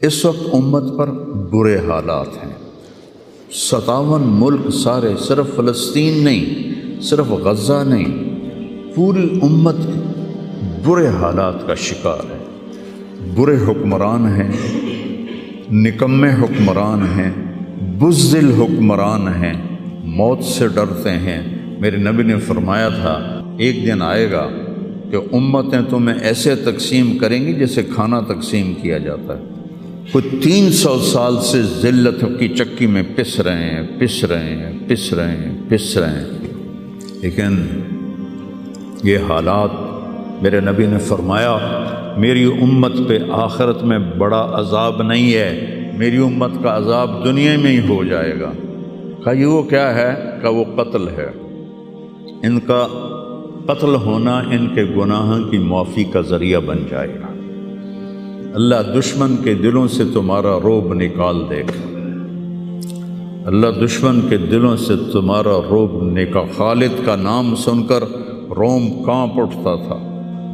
اس وقت امت پر برے حالات ہیں، 57 ملک سارے، صرف فلسطین نہیں، صرف غزہ نہیں، پوری امت برے حالات کا شکار ہے۔ برے حکمران ہیں، نکمے حکمران ہیں، بزدل حکمران ہیں، موت سے ڈرتے ہیں۔ میرے نبی نے فرمایا تھا ایک دن آئے گا کہ امتیں تمہیں ایسے تقسیم کریں گی جیسے کھانا تقسیم کیا جاتا ہے۔ کوئی 300 سال سے ذلت کی چکی میں پس رہے ہیں، لیکن یہ حالات، میرے نبی نے فرمایا میری امت پہ آخرت میں بڑا عذاب نہیں ہے، میری امت کا عذاب دنیا میں ہی ہو جائے گا۔ کہا یہ وہ کیا ہے؟ کہ وہ قتل ہے۔ ان کا قتل ہونا ان کے گناہوں کی معافی کا ذریعہ بن جائے گا۔ اللہ دشمن کے دلوں سے تمہارا رعب نکال دے گا، اللہ دشمن کے دلوں سے تمہارا رعب نکال۔ خالد کا نام سن کر روم کانپ اٹھتا تھا،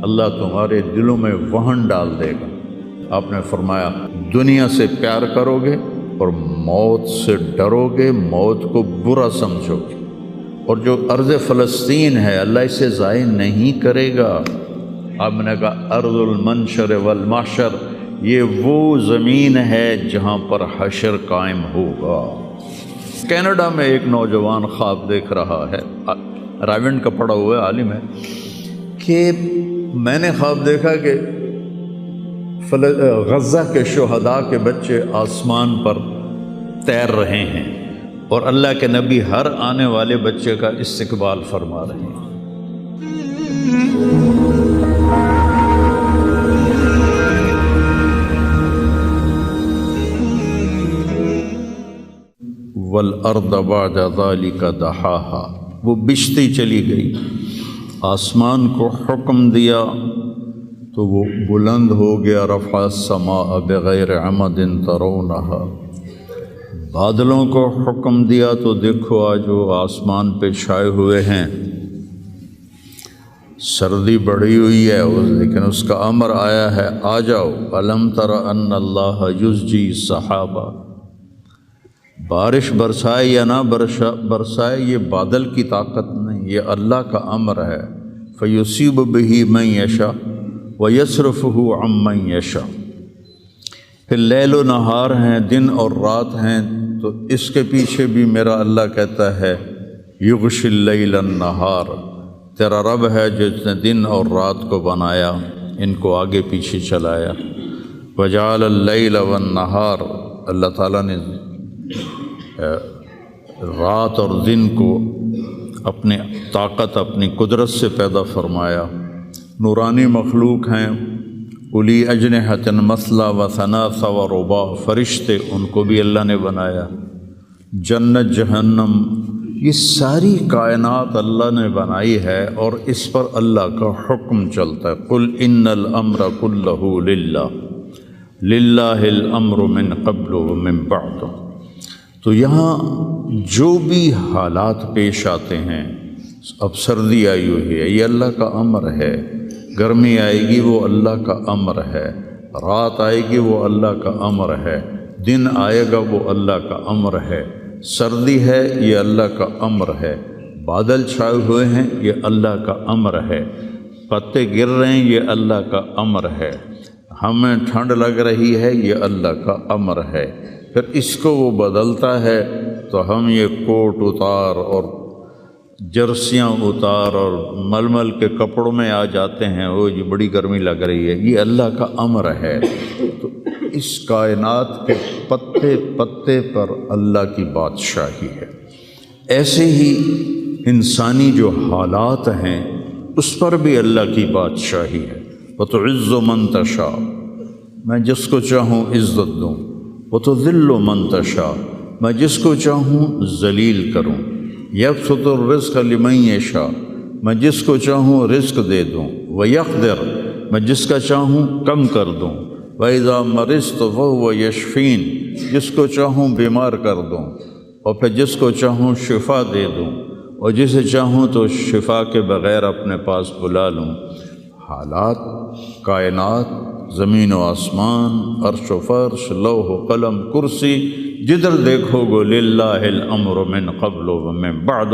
اللہ تمہارے دلوں میں وہن ڈال دے گا۔ آپ نے فرمایا دنیا سے پیار کرو گے اور موت سے ڈرو گے، موت کو برا سمجھو گے، اور جو ارض فلسطین ہے اللہ اسے ضائع نہیں کرے گا۔ آپ نے کہا ارض المنشر والمحشر، یہ وہ زمین ہے جہاں پر حشر قائم ہوگا۔ کینیڈا میں ایک نوجوان خواب دیکھ رہا ہے، رائیونڈ کا پڑھا ہوا عالم ہے، کہ میں نے خواب دیکھا کہ غزہ کے شہداء کے بچے آسمان پر تیر رہے ہیں اور اللہ کے نبی ہر آنے والے بچے کا استقبال فرما رہے ہیں۔ وَالْأَرْضَ بَعْدَ ذَلِكَ دَحَاهَا، وہ بچھتی چلی گئی، آسمان کو حکم دیا تو وہ بلند ہو گیا۔ رفع السماء بغیر عمد ترونها، بادلوں کو حکم دیا تو دیکھو آج وہ آسمان پہ چھائے ہوئے ہیں۔ سردی بڑھی ہوئی ہے لیکن اس کا امر آیا ہے آ جاؤ۔ الم تر ان اللہ یزجی السحابہ، بارش برسائے یا نہ برسائے یہ بادل کی طاقت نہیں، یہ اللہ کا امر ہے۔ فیصیب بہ من یشاء ویصرفہ عن من یشاء، پھر لیل و نہار ہیں، دن اور رات ہیں، تو اس کے پیچھے بھی میرا اللہ کہتا ہے یغشی اللیل النہار، تیرا رب ہے جس نے دن اور رات کو بنایا، ان کو آگے پیچھے چلایا۔ وجعل اللیل والنہار، اللہ تعالیٰ نے رات اور دن کو اپنے طاقت، اپنی قدرت سے پیدا فرمایا۔ نورانی مخلوق ہیں، الی اجنحۃ مثلا و ثلاث و رباع، فرشتے ان کو بھی اللہ نے بنایا۔ جنت جہنم، یہ ساری کائنات اللہ نے بنائی ہے اور اس پر اللہ کا حکم چلتا ہے۔ قل ان الامر کلہ للہ، للہ الامر من قبل ومن بعد۔ تو یہاں جو بھی حالات پیش آتے ہیں، اب سردی آئی ہوئی ہے یہ اللہ کا امر ہے، گرمی آئے گی وہ اللہ کا امر ہے، رات آئے گی وہ اللہ کا امر ہے، دن آئے گا وہ اللہ کا امر ہے، سردی ہے یہ اللہ کا امر ہے، بادل چھائے ہوئے ہیں یہ اللہ کا امر ہے، پتے گر رہے ہیں یہ اللہ کا امر ہے، ہمیں ٹھنڈ لگ رہی ہے یہ اللہ کا امر ہے۔ پھر اس کو وہ بدلتا ہے تو ہم یہ کوٹ اتار اور جرسیاں اتار اور ململ کے کپڑوں میں آ جاتے ہیں، وہ جی بڑی گرمی لگ رہی ہے، یہ اللہ کا امر ہے۔ تو اس کائنات کے پتے پتے پر اللہ کی بادشاہی ہے۔ ایسے ہی انسانی جو حالات ہیں اس پر بھی اللہ کی بادشاہی ہے۔ وَتُعِزُّ مَن تَشَاءُ، میں جس کو چاہوں عزت دوں، وَتُذِلُّ مَن تَشَاءُ، میں جس کو چاہوں ذلیل کروں، یبسط الرزق لمن یشاء، میں جس کو چاہوں رزق دے دوں، ویقدر، میں جس کا چاہوں کم کر دوں، وَإِذَا مَرِضْتُ فَهُوَ يَشْفِينِ، جس کو چاہوں بیمار کر دوں اور پھر جس کو چاہوں شفا دے دوں، اور جسے چاہوں تو شفا کے بغیر اپنے پاس بلا لوں۔ حالات، کائنات زمین و آسمان، عرش و فرش، لوح و قلم، کرسی، جدھر دیکھو گو للہ الامر من قبل و من بعد،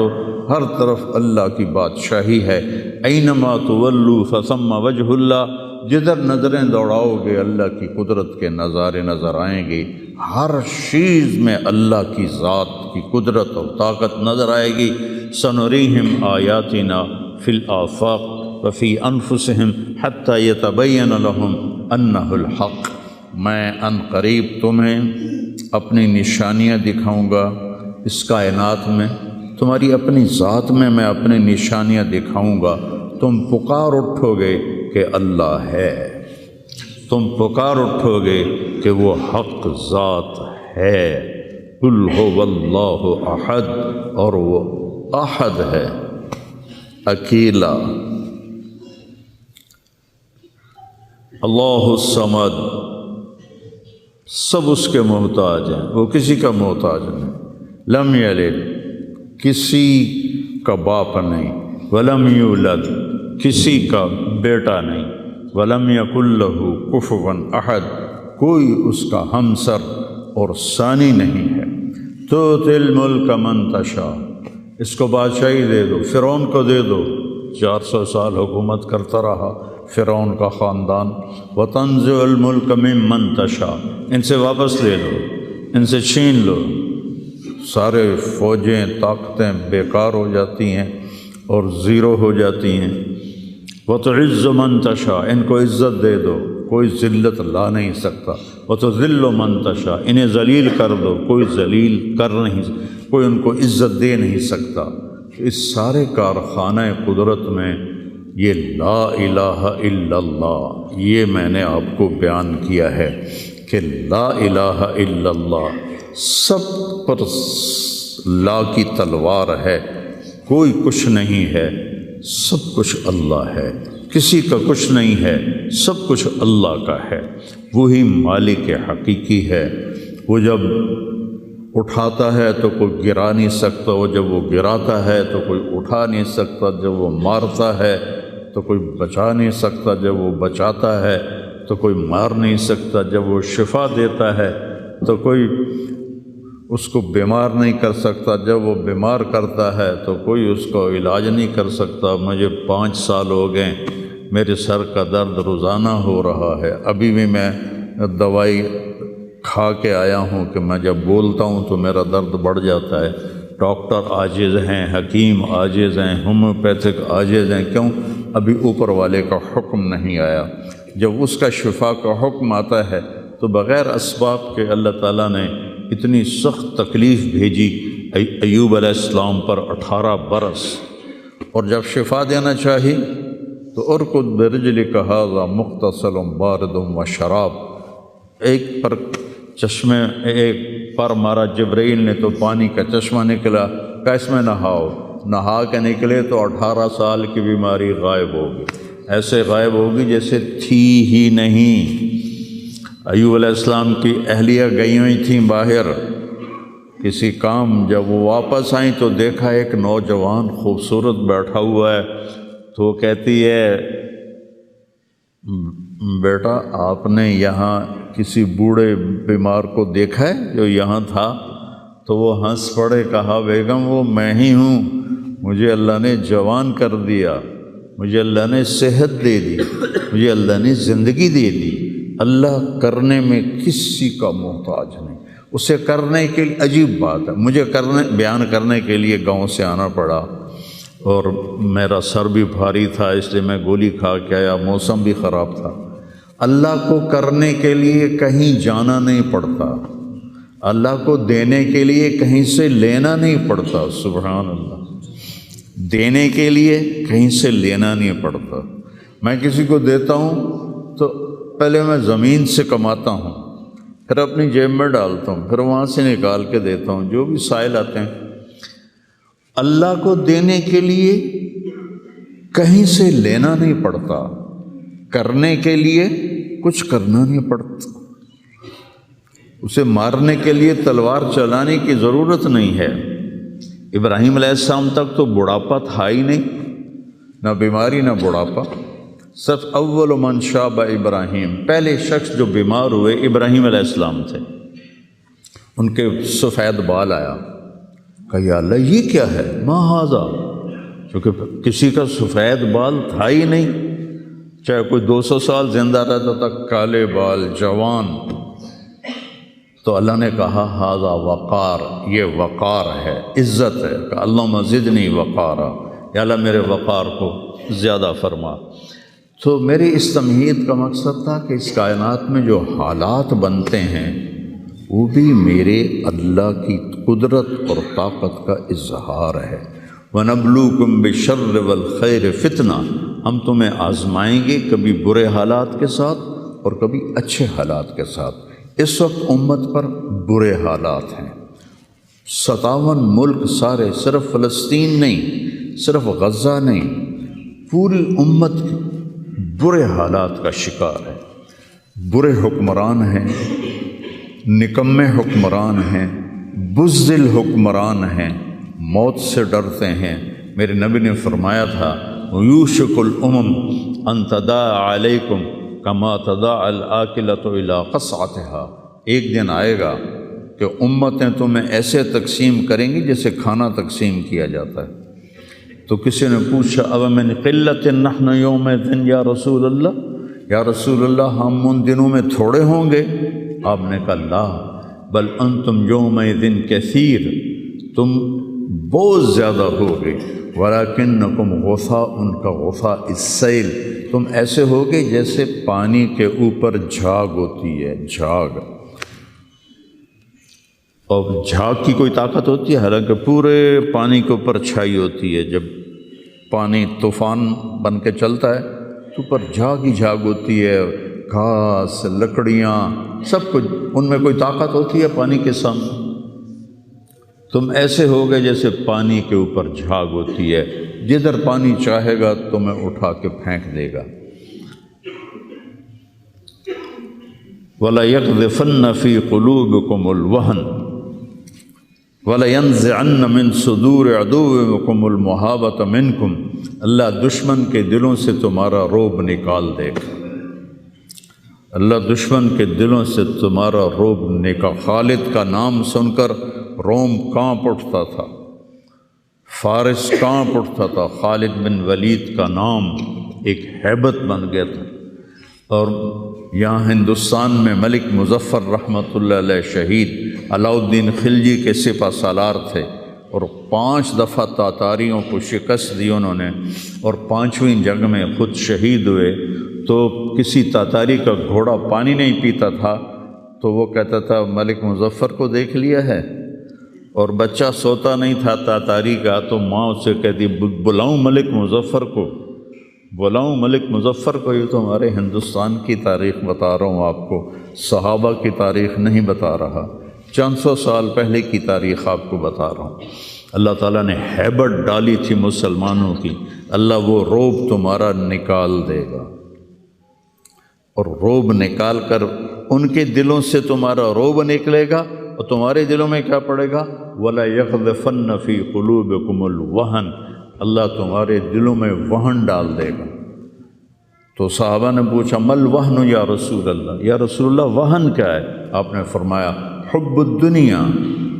ہر طرف اللہ کی بادشاہی ہے۔ اینما تولوا فثم وجہ اللہ، جدھر نظریں دوڑاؤ گے اللہ کی قدرت کے نظارے نظر آئیں گے، ہر چیز میں اللہ کی ذات کی قدرت اور طاقت نظر آئے گی۔ سنریہم آیاتنا فی الآفاق وفی انفسہم حتی یتبین لہم انہ الحق، میں ان قریب تمہیں اپنی نشانیاں دکھاؤں گا اس کائنات میں، تمہاری اپنی ذات میں میں اپنی نشانیاں دکھاؤں گا، تم پکار اٹھو گے کہ اللہ ہے، تم پکار اٹھو گے کہ وہ حق ذات ہے۔ قل هو اللہ احد، اور وہ احد ہے، اکیلا۔ اللہ الصمد، سب اس کے محتاج ہیں، وہ کسی کا محتاج نہیں۔ لم یلد، کسی کا باپ نہیں، ولم یولد، کسی کا بیٹا نہیں، ولم یکن لہ کفوا احد، کوئی اس کا ہمسر اور ثانی نہیں ہے۔ تؤتی الملک من تشاء، اس کو بادشاہی دے دو، فرعون کو دے دو، 400 سال حکومت کرتا رہا فرعون کا خاندان۔ وتنزع الملک ممن تشاء، ان سے واپس لے لو، ان سے چھین لو، سارے فوجیں طاقتیں بیکار ہو جاتی ہیں اور زیرو ہو جاتی ہیں۔ وتعز من تشاء، ان کو عزت دے دو، کوئی ذلت لا نہیں سکتا۔ وتذل من تشاء، انہیں ذلیل کر دو، کوئی ذلیل کر نہیں، کوئی ان کو عزت دے نہیں سکتا۔ اس سارے کارخانہ قدرت میں یہ لا الہ الا اللہ، یہ میں نے آپ کو بیان کیا ہے کہ لا الہ الا اللہ، سب پر لا کی تلوار ہے، کوئی کچھ نہیں ہے، سب کچھ اللہ ہے، کسی کا کچھ نہیں ہے، سب کچھ اللہ کا ہے، وہی مالک حقیقی ہے۔ وہ جب اٹھاتا ہے تو کوئی گرا نہیں سکتا، وہ جب وہ گراتا ہے تو کوئی اٹھا نہیں سکتا، جب وہ مارتا ہے تو کوئی بچا نہیں سکتا، جب وہ بچاتا ہے تو کوئی مار نہیں سکتا، جب وہ شفا دیتا ہے تو کوئی اس کو بیمار نہیں کر سکتا، جب وہ بیمار کرتا ہے تو کوئی اس کو علاج نہیں کر سکتا۔ مجھے 5 سال ہو گئے، میرے سر کا درد روزانہ ہو رہا ہے، ابھی بھی میں دوائی کھا کے آیا ہوں کہ میں جب بولتا ہوں تو میرا درد بڑھ جاتا ہے۔ ڈاکٹر عاجز ہیں، حکیم عاجز ہیں، ہومیوپیتھک عاجز ہیں، کیوں؟ ابھی اوپر والے کا حکم نہیں آیا۔ جب اس کا شفا کا حکم آتا ہے تو بغیر اسباب کے اللہ تعالیٰ نے اتنی سخت تکلیف بھیجی ایوب علیہ السلام پر 18 برس، اور جب شفا دینا چاہی تو ارکض برجلک ھذا مغتسل بارد و شراب، ایک پر چشمے ایک پر مارا جبرائیل نے تو پانی کا چشمہ نکلا، کہ اس میں نہاؤ، نہا کے نکلے تو 18 سال کی بیماری غائب ہوگی، ایسے غائب ہوگی جیسے تھی ہی نہیں۔ ایوب علیہ السلام کی اہلیہ گئی ہوئی تھیں باہر کسی کام، جب وہ واپس آئیں تو دیکھا ایک نوجوان خوبصورت بیٹھا ہوا ہے، تو وہ کہتی ہے بیٹا آپ نے یہاں کسی بوڑھے بیمار کو دیکھا ہے جو یہاں تھا؟ تو وہ ہنس پڑے، کہا بیگم وہ میں ہی ہوں، مجھے اللہ نے جوان کر دیا، مجھے اللہ نے صحت دے دی، مجھے اللہ نے زندگی دے دی۔ اللہ کرنے میں کسی کا محتاج نہیں، اسے کرنے کے لیے عجیب بات ہے، مجھے بیان کرنے کے لیے گاؤں سے آنا پڑا اور میرا سر بھی بھاری تھا، اس لیے میں گولی کھا کے آیا، موسم بھی خراب تھا۔ اللہ کو کرنے کے لیے کہیں جانا نہیں پڑتا، اللہ کو دینے کے لیے کہیں سے لینا نہیں پڑتا، سبحان اللہ، دینے کے لیے کہیں سے لینا نہیں پڑتا۔ میں کسی کو دیتا ہوں تو پہلے میں زمین سے کماتا ہوں، پھر اپنی جیب میں ڈالتا ہوں، پھر وہاں سے نکال کے دیتا ہوں، جو بھی سائل آتے ہیں۔ اللہ کو دینے کے لیے کہیں سے لینا نہیں پڑتا، کرنے کے لیے کچھ کرنا نہیں پڑتا، اسے مارنے کے لیے تلوار چلانے کی ضرورت نہیں ہے۔ ابراہیم علیہ السلام تک تو بڑھاپا تھا ہی نہیں، نہ بیماری نہ بڑھاپا، سب اول من شاب ابراہیم، پہلے شخص جو بیمار ہوئے ابراہیم علیہ السلام تھے، ان کے سفید بال آیا، کہا یا اللہ یہ کیا ہے، ما ھذا، کیونکہ کسی کا سفید بال تھا ہی نہیں، چاہے کوئی 200 سال زندہ رہتا تھا، کالے بال، جوان۔ تو اللہ نے کہا ھذا وقار، یہ وقار ہے، عزت ہے، کہ اللہم زدنی وقارا، یا اللہ میرے وقار کو زیادہ فرما۔ تو میری اس تمہید کا مقصد تھا کہ اس کائنات میں جو حالات بنتے ہیں وہ بھی میرے اللہ کی قدرت اور طاقت کا اظہار ہے۔ وَنَبْلُوكُمْ بِالشَّرِّ وَالْخَيْرِ فِتْنَةً، ہم تمہیں آزمائیں گے کبھی برے حالات کے ساتھ اور کبھی اچھے حالات کے ساتھ۔ اس وقت امت پر برے حالات ہیں، 57 ملک سارے، صرف فلسطین نہیں، صرف غزہ نہیں، پوری امت برے حالات کا شکار ہے۔ برے حکمران ہیں، نکمے حکمران ہیں، بزدل حکمران ہیں، موت سے ڈرتے ہیں۔ میرے نبی نے فرمایا تھا یوشک الامم ان تداعی علیکم کما تداعی الآکلۃ الی قصعتها، ایک دن آئے گا کہ امتیں تمہیں ایسے تقسیم کریں گی جیسے کھانا تقسیم کیا جاتا ہے۔ تو کسی نے پوچھا اب من قلت نحن یومئذ یا رسول اللہ، یا رسول اللہ ہم ان دنوں میں تھوڑے ہوں گے؟ آپ نے کہا لا بل انتم یومئذ کثیر، تم بہت زیادہ ہوگے، ولیکنکم غثاء کا غثاء السیل، تم ایسے ہوگے جیسے پانی کے اوپر جھاگ ہوتی ہے، جھاگ۔ اور جھاگ کی کوئی طاقت ہوتی ہے؟ حالانکہ پورے پانی کے اوپر چھائی ہوتی ہے، جب پانی طوفان بن کے چلتا ہے تو اوپر جھاگ ہی جھاگ ہوتی ہے، گھاس، لکڑیاں، سب کچھ، ان میں کوئی طاقت ہوتی ہے پانی کے سامنے؟ تم ایسے ہوگے جیسے پانی کے اوپر جھاگ ہوتی ہے، جدھر پانی چاہے گا تمہیں اٹھا کے پھینک دے گا۔ وَلَيَقْذِفَنَّ فِي قُلُوبِكُمُ الْوَهْنَ وَلَيَنزِعَنَّ مِن صُدُورِ عَدُوِّكُمُ الْمُهَابَةَ مِنكُمْ، اللہ دشمن کے دلوں سے تمہارا رعب نکال دے گا، اللہ دشمن کے دلوں سے تمہارا رعب نکال۔ خالد کا نام سن کر روم کانپ اٹھتا تھا، فارس کانپ اٹھتا تھا، خالد بن ولید کا نام ایک ہیبت بن گیا تھا۔ اور یہاں ہندوستان میں ملک مظفر رحمۃ اللہ علیہ شہید علاؤ الدین خلجی کے سپہ سالار تھے، اور 5 دفعہ تاتاریوں کو شکست دی انہوں نے، اور 5ویں جنگ میں خود شہید ہوئے۔ تو کسی تاتاری کا گھوڑا پانی نہیں پیتا تھا تو وہ کہتا تھا ملک مظفر کو دیکھ لیا ہے، اور بچہ سوتا نہیں تھا تاتاری کا تو ماں اسے کہتی بلاؤں ملک مظفر کو، بلاؤں ملک مظفر کو۔ یہ تو ہمارے ہندوستان کی تاریخ بتا رہا ہوں آپ کو، صحابہ کی تاریخ نہیں بتا رہا، 400 سال پہلے کی تاریخ آپ کو بتا رہا ہوں۔ اللہ تعالیٰ نے ہیبت ڈالی تھی مسلمانوں کی، اللہ وہ رعب تمہارا نکال دے گا، اور رعب نکال کر ان کے دلوں سے تمہارا رعب نکلے گا، اور تمہارے دلوں میں کیا پڑے گا؟ وَلَيَقْذِفَنَّ فِي قُلُوبِكُمُ الْوَهْنَ، اللہ تمہارے دلوں میں وہن ڈال دے گا۔ تو صحابہ نے پوچھا مل وہن یا رسول اللہ، یا رسول اللہ وہن کیا ہے؟ آپ نے فرمایا حب الدنیا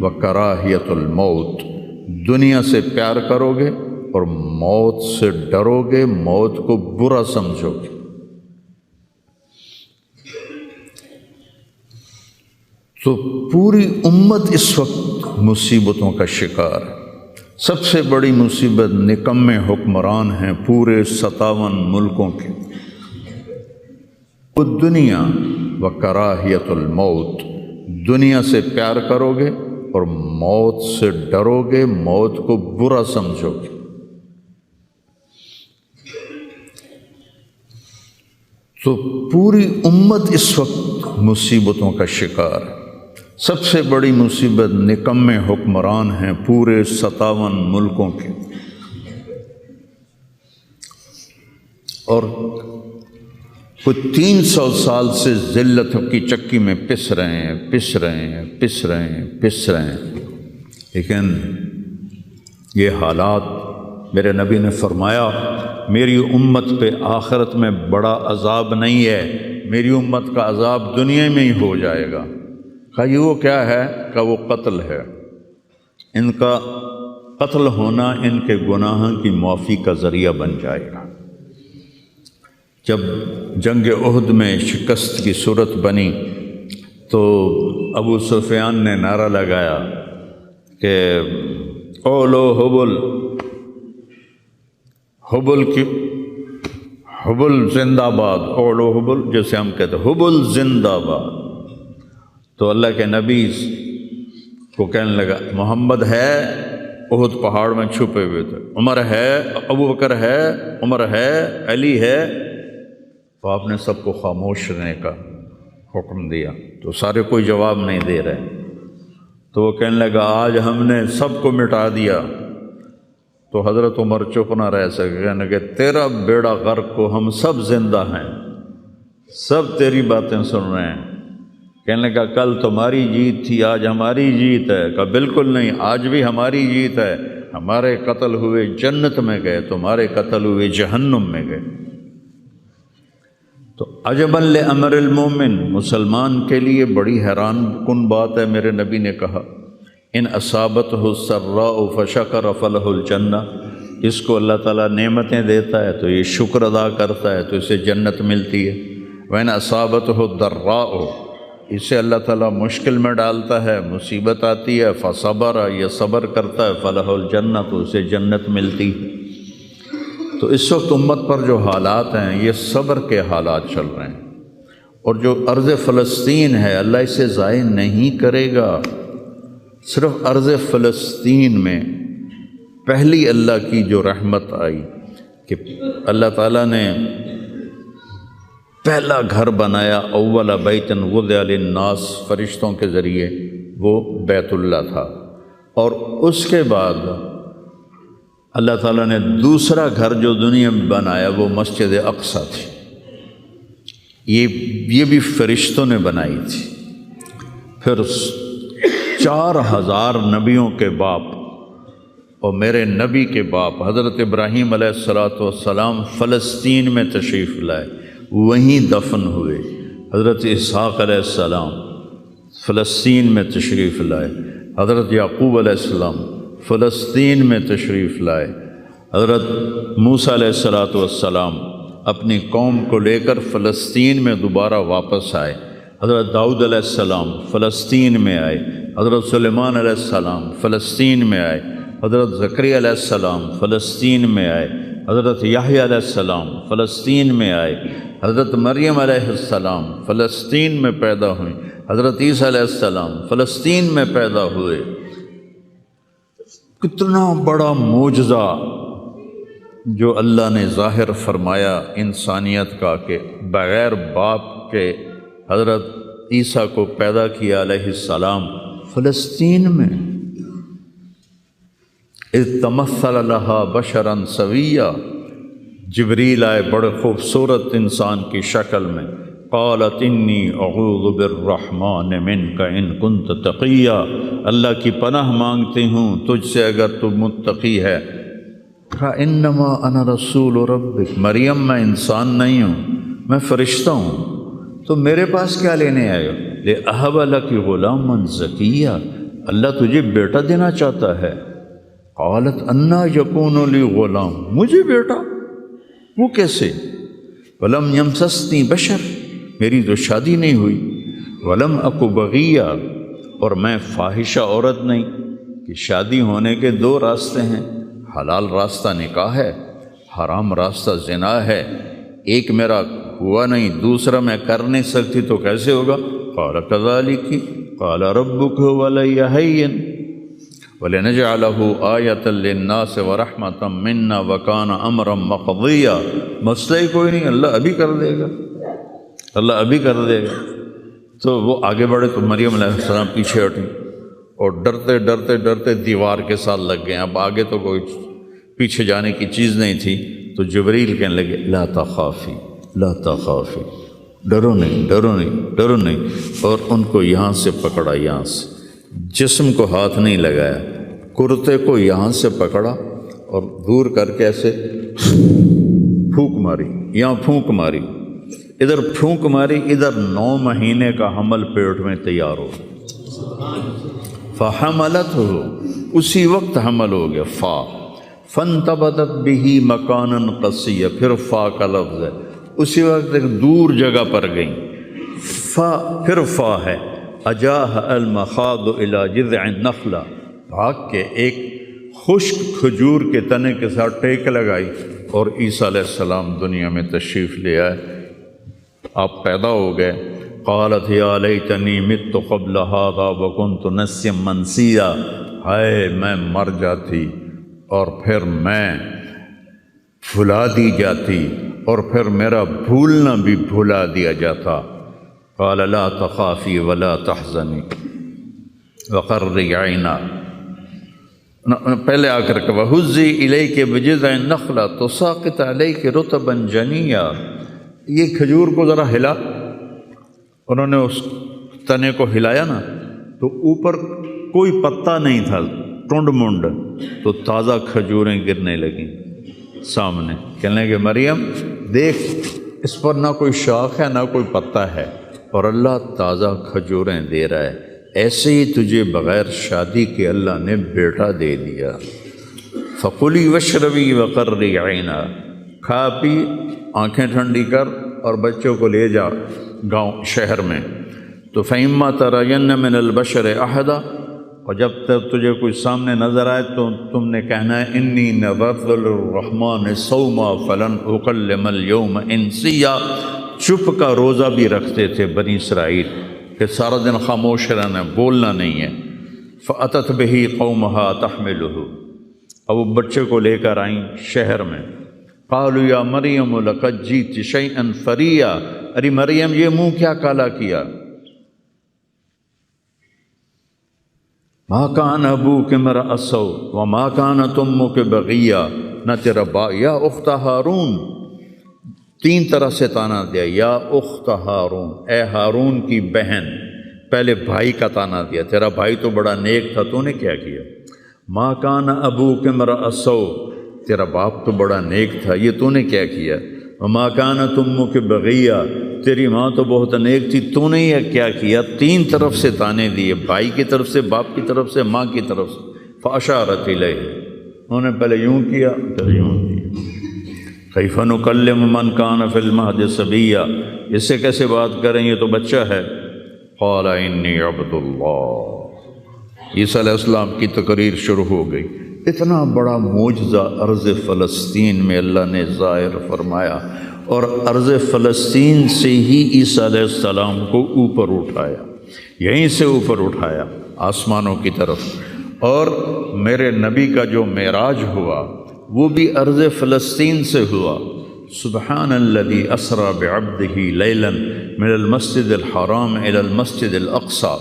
و کراہیت الموت، دنیا سے پیار کرو گے اور موت سے ڈرو گے، موت کو برا سمجھو گے۔ تو پوری امت اس وقت مصیبتوں کا شکار ہے۔ سب سے بڑی مصیبت نکمے حکمران ہیں پورے 57 ملکوں کے۔ دنیا و کراہیت الموت، دنیا سے پیار کرو گے اور موت سے ڈرو گے، موت کو برا سمجھو گے۔ تو پوری امت اس وقت مصیبتوں کا شکار ہے۔ سب سے بڑی مصیبت نکمے حکمران ہیں پورے 57 ملکوں کے، اور کچھ 300 سال سے ذلت کی چکی میں پس رہے ہیں، لیکن یہ حالات، میرے نبی نے فرمایا میری امت پہ آخرت میں بڑا عذاب نہیں ہے، میری امت کا عذاب دنیا میں ہی ہو جائے گا۔ کہا یہ وہ کیا ہے؟ کہ وہ قتل ہے، ان کا قتل ہونا ان کے گناہوں کی معافی کا ذریعہ بن جائے گا۔ جب جنگ احد میں شکست کی صورت بنی تو ابو سفیان نے نعرہ لگایا کہ اولو حبل، حبل زندہ باد، اولو حبل، جیسے ہم کہتے ہیں حبل زندہ باد۔ تو اللہ کے نبی کو کہنے لگا محمد ہے، احد پہاڑ میں چھپے ہوئے تھے، عمر ہے، ابو بکر ہے، عمر ہے، علی ہے۔ تو آپ نے سب کو خاموش رہنے کا حکم دیا، تو سارے کوئی جواب نہیں دے رہے۔ تو وہ کہنے لگا آج ہم نے سب کو مٹا دیا۔ تو حضرت عمر چپ نہ رہ سکے، کہنے لگے تیرا بیڑا غرق کو، ہم سب زندہ ہیں، سب تیری باتیں سن رہے ہیں۔ کہنے لگا کل تمہاری جیت تھی، آج ہماری جیت ہے۔ کہا بالکل نہیں، آج بھی ہماری جیت ہے، ہمارے قتل ہوئے جنت میں گئے، تمہارے قتل ہوئے جہنم میں گئے۔ تو عجباً لامر المومن، مسلمان کے لیے بڑی حیران کن بات ہے، میرے نبی نے کہا ان اصابتہ السراء فشکر فلہ الجنہ، اس کو اللہ تعالیٰ نعمتیں دیتا ہے تو یہ شکر ادا کرتا ہے تو اسے جنت ملتی ہے۔ وَإِنْ أَصَابَتْهُ الضَّرَّاءُ، اسے اللہ تعالیٰ مشکل میں ڈالتا ہے، مصیبت آتی ہے، فصبر، یہ صبر کرتا ہے، فلہ الجنہ، تو اسے جنت ملتی ہے۔ تو اس وقت امت پر جو حالات ہیں یہ صبر کے حالات چل رہے ہیں، اور جو ارض فلسطین ہے اللہ اسے ضائع نہیں کرے گا۔ صرف ارض فلسطین میں پہلی اللہ کی جو رحمت آئی کہ اللہ تعالیٰ نے پہلا گھر بنایا، اول بیت وضع للناس، فرشتوں کے ذریعے، وہ بیت اللہ تھا، اور اس کے بعد اللہ تعالیٰ نے دوسرا گھر جو دنیا میں بنایا وہ مسجد اقصیٰ تھی، یہ بھی فرشتوں نے بنائی تھی۔ پھر 4000 نبیوں کے باپ اور میرے نبی کے باپ حضرت ابراہیم علیہ السلام فلسطین میں تشریف لائے، وہیں دفن ہوئے۔ حضرت اسحاق علیہ السلام فلسطین میں تشریف لائے، حضرت یعقوب علیہ السلام فلسطین میں تشریف لائے، حضرت موسیٰ علیہ السلام اپنی قوم کو لے کر فلسطین میں دوبارہ واپس آئے، حضرت داؤد علیہ السلام فلسطین میں آئے، حضرت سلیمان علیہ السلام فلسطین میں آئے، حضرت زکریا علیہ السلام فلسطین میں آئے، حضرت یحییٰ علیہ السلام فلسطین میں آئے، حضرت مریم علیہ السلام فلسطین میں پیدا ہوئیں، حضرت عیسیٰ علیہ السلام فلسطین میں پیدا ہوئے۔ کتنا بڑا معجزہ جو اللہ نے ظاہر فرمایا انسانیت کا کہ بغیر باپ کے حضرت عیسیٰ کو پیدا کیا علیہ السلام فلسطین میں۔ اذ تمثل لہا بشرا سویا، جبریل آئے بڑے خوبصورت انسان کی شکل میں، قالت انی اعوذ بالرحمن منک ان کنت تقیا، اللہ کی پناہ مانگتی ہوں تجھ سے اگر تو متقی ہے۔ کہا انما انا رسول ربک، مریم میں انسان نہیں ہوں، میں فرشتہ ہوں، تو میرے پاس کیا لینے آئے ہو؟ لأہب لک غلاما زکیا، اللہ تجھے بیٹا دینا چاہتا ہے۔ قالت انا یکون لی غلام، مجھے بیٹا؟ وہ کیسے؟ ولم یمسسنی بشر، میری تو شادی نہیں ہوئی، ولم اکو بغیہ، اور میں فاحشہ عورت نہیں۔ کہ شادی ہونے کے دو راستے ہیں، حلال راستہ نکاح ہے، حرام راستہ زنا ہے۔ ایک میرا ہوا نہیں، دوسرا میں کر نہیں سکتی، تو کیسے ہوگا؟ قال کذالک قال ربک ولی ہین وَلِنَجْعَلَهُ آیَةً لِلنَّاسِ وَرَحْمَةً مِنَّا وَكَانَ أَمْرًا مَقْضِيًّا، مسئلہ ہی کوئی نہیں، اللہ ابھی کر دے گا، اللہ ابھی کر دے گا۔ تو وہ آگے بڑھے تو مریم علیہ السلام پیچھے ہٹیں اور ڈرتے ڈرتے ڈرتے دیوار کے ساتھ لگ گئے۔ اب آگے تو کوئی پیچھے جانے کی چیز نہیں تھی، تو جبریل کہنے لگے لا تخافی لا تخافی، ڈرو نہیں ڈرو نہیں ڈرو نہیں، اور ان کو یہاں سے پکڑا، یہاں سے، جسم کو ہاتھ نہیں لگایا، کرتے کو یہاں سے پکڑا اور دور کر کے ایسے پھونک ماری، یہاں پھونک ماری، ادھر پھونک ماری، ادھر 9 مہینے کا حمل پیٹ میں تیار ہو، فحملتہ، اسی وقت حمل ہو گیا، فانتبذت بہ مکانا قصیا، پھر فا کا لفظ ہے، اسی وقت ایک دور جگہ پر گئیں، پھر فا ہے، اجاہ المخاض الی جذع النخلہ، بھاگ کے ایک خشک کھجور کے تنے کے ساتھ ٹیک لگائی، اور عیسیٰ علیہ السلام دنیا میں تشریف لے آئے، آپ پیدا ہو گئے۔ قالت یا لیتنی مت قبل ھذا وکنت نسیا منسیا، ہائے میں مر جاتی اور پھر میں بھلا دی جاتی اور پھر میرا بھولنا بھی بھلا دیا جاتا۔ قال لا تخافی ولا تحزنی وقرری عینا، پہلے آ کر کے وَهُزِّي إِلَيْكِ بِجِذْعِ النَّخْلَةِ تُسَاقِطْ عَلَيْكِ رُطَبًا جَنِيًّا، یہ کھجور کو ذرا ہلا، انہوں نے اس تنے کو ہلایا نا تو اوپر کوئی پتا نہیں تھا، ٹنڈ منڈ، تو تازہ کھجوریں گرنے لگیں سامنے، کہنے لگے مریم دیکھ، اس پر نہ کوئی شاخ ہے نہ کوئی پتا ہے، اور اللہ تازہ کھجوریں دے رہا ہے، ایسے ہی تجھے بغیر شادی کے اللہ نے بیٹا دے دیا۔ فَقُلِي وَاشْرَبِي وَقَرِّي عَيْنًا، کھا پی، آنکھیں ٹھنڈی کر، اور بچوں کو لے جا گاؤں شہر میں۔ تو فَإِمَّا تَرَيَنَّ مِنَ الْبَشَرِ أَحَدًا، اور جب تک تجھے کوئی سامنے نظر آئے تو تم نے کہنا ہے اِنِّي نَذَرْتُ لِلرَّحْمَٰنِ صَوْمًا فَلَنْ أُكَلِّمَ الْيَوْمَ إِنسِيًّا، چپ کا روزہ بھی رکھتے تھے بنی اسرائیل کہ سارا دن خاموش رہنا، بولنا نہیں ہے۔ فَأَتَتْ بِهِ قَوْمَهَا تَحْمِلُهُ، اب وہ بچے کو لے کر آئیں شہر میں۔ قَالُوا يَا مَرْيَمُ لَقَدْ جِئْتِ شَيْئًا فَرِيًّا، ارے مریم یہ منہ کیا کالا کیا، مَا كَانَ أَبُوكِ امْرَأَ سَوْءٍ وَمَا كَانَتْ أُمُّكِ بَغِيًّا، نہ تیرا یا اخت ہارون، 3 طرح سے تانا دیا، یا اخت ہارون، اے ہارون کی بہن، پہلے بھائی کا تانا دیا، تیرا بھائی تو بڑا نیک تھا، تو نے کیا کیا، ما کان ابوک امرأ سوء، تیرا باپ تو بڑا نیک تھا، یہ تو نے کیا کیا، وما کانت امک بغیہ، تیری ماں تو بہت نیک تھی، تو نے یہ کیا کیا، 3 طرف سے تانے دیے، بھائی کی طرف سے، باپ کی طرف سے، ماں کی طرف سے۔ فاشارت الیہ، انہوں نے پہلے یوں کیا پھر یوں کیا۔ کیف نکلم من کان فی المہد صبیا، اس سے کیسے بات کریں، یہ تو بچہ ہے۔ قال انی عبد اللہ، عیسیٰ علیہ السلام کی تقریر شروع ہو گئی۔ اتنا بڑا معجزہ ارض فلسطین میں اللہ نے ظاہر فرمایا، اور ارض فلسطین سے ہی عیسیٰ علیہ السلام کو اوپر اٹھایا، یہیں سے اوپر اٹھایا آسمانوں کی طرف۔ اور میرے نبی کا جو معراج ہوا وہ بھی ارض فلسطین سے ہوا۔ سبحان الذی اسری بعبدہ لیلا من المسجد الحرام الی المسجد الاقصی،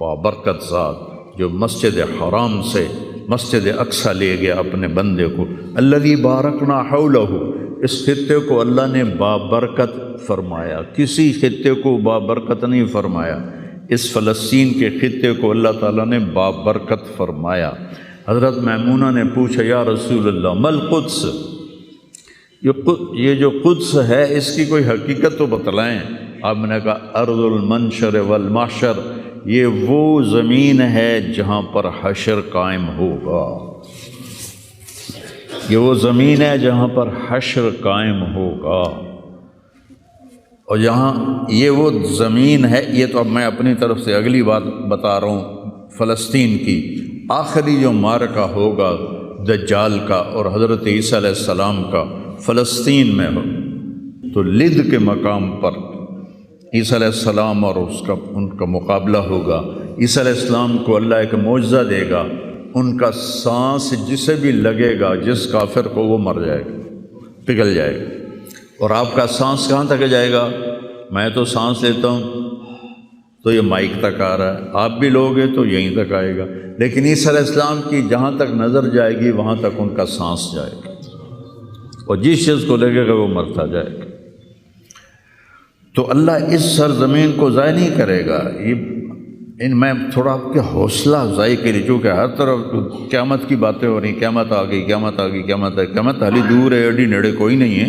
بابرکت ذات جو مسجد حرام سے مسجد اقصی لے گیا اپنے بندے کو۔ الذی بارکنا حولہ، اس خطے کو اللہ نے بابرکت فرمایا، کسی خطے کو بابرکت نہیں فرمایا، اس فلسطین کے خطے کو اللہ تعالیٰ نے بابرکت فرمایا۔ حضرت میمونہ نے پوچھا یا رسول اللہ مل قدس، یہ جو قدس ہے اس کی کوئی حقیقت تو بتلائیں۔ آپ نے کہا ارض المنشر والمحشر، یہ وہ زمین ہے جہاں پر حشر قائم ہوگا، یہ وہ زمین ہے جہاں پر حشر قائم ہوگا، اور یہاں یہ وہ زمین ہے۔ یہ تو اب میں اپنی طرف سے اگلی بات بتا رہا ہوں، فلسطین کی آخری جو معرکہ ہوگا دجال کا اور حضرت عیسیٰ علیہ السلام کا فلسطین میں ہو، تو لد کے مقام پر عیسیٰ علیہ السلام اور ان کا مقابلہ ہوگا۔ عیسیٰ علیہ السلام کو اللہ ایک معجزہ دے گا، ان کا سانس جسے بھی لگے گا، جس کافر کو، وہ مر جائے گا، پگھل جائے گا۔ اور آپ کا سانس کہاں تک جائے گا؟ میں تو سانس لیتا ہوں تو یہ مائک تک آ رہا ہے، آپ بھی لوگے تو یہیں تک آئے گا، لیکن عیسیٰ علیہ السلام کی جہاں تک نظر جائے گی وہاں تک ان کا سانس جائے گا، اور جس چیز کو لگے گا وہ مرتا جائے گا۔ تو اللہ اس سرزمین کو ضائع نہیں کرے گا۔ میں تھوڑا آپ کے حوصلہ افزائی کے لیے، چونکہ ہر طرف قیامت کی باتیں ہو رہی، قیامت آ گئی، قیامت آ گئی، قیامت آ گئی، قیامت حالی دور ہے، ایڈی نیڑے کوئی نہیں ہے،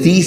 30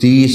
30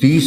30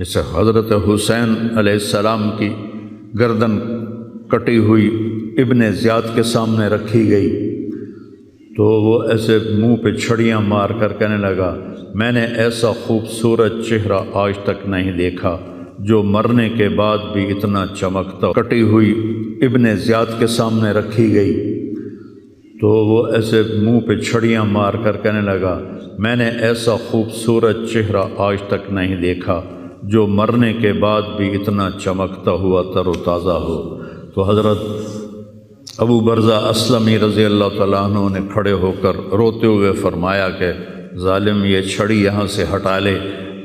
جیسے حضرت حسین علیہ السلام کی گردن کٹی ہوئی ابن زیاد کے سامنے رکھی گئی تو وہ ایسے منہ پہ چھڑیاں مار کر کہنے لگا میں نے ایسا خوبصورت چہرہ آج تک نہیں دیکھا جو مرنے کے بعد بھی اتنا چمکتا۔ کٹی ہوئی ابن زیاد کے سامنے رکھی گئی تو وہ ایسے منہ پہ چھڑیاں مار کر کہنے لگا میں نے ایسا خوبصورت چہرہ آج تک نہیں دیکھا جو مرنے کے بعد بھی اتنا چمکتا ہوا تر و تازہ ہو۔ تو حضرت ابو برزہ اسلمی رضی اللہ تعالیٰ عنہ نے کھڑے ہو کر روتے ہوئے فرمایا کہ ظالم یہ چھڑی یہاں سے ہٹا لے،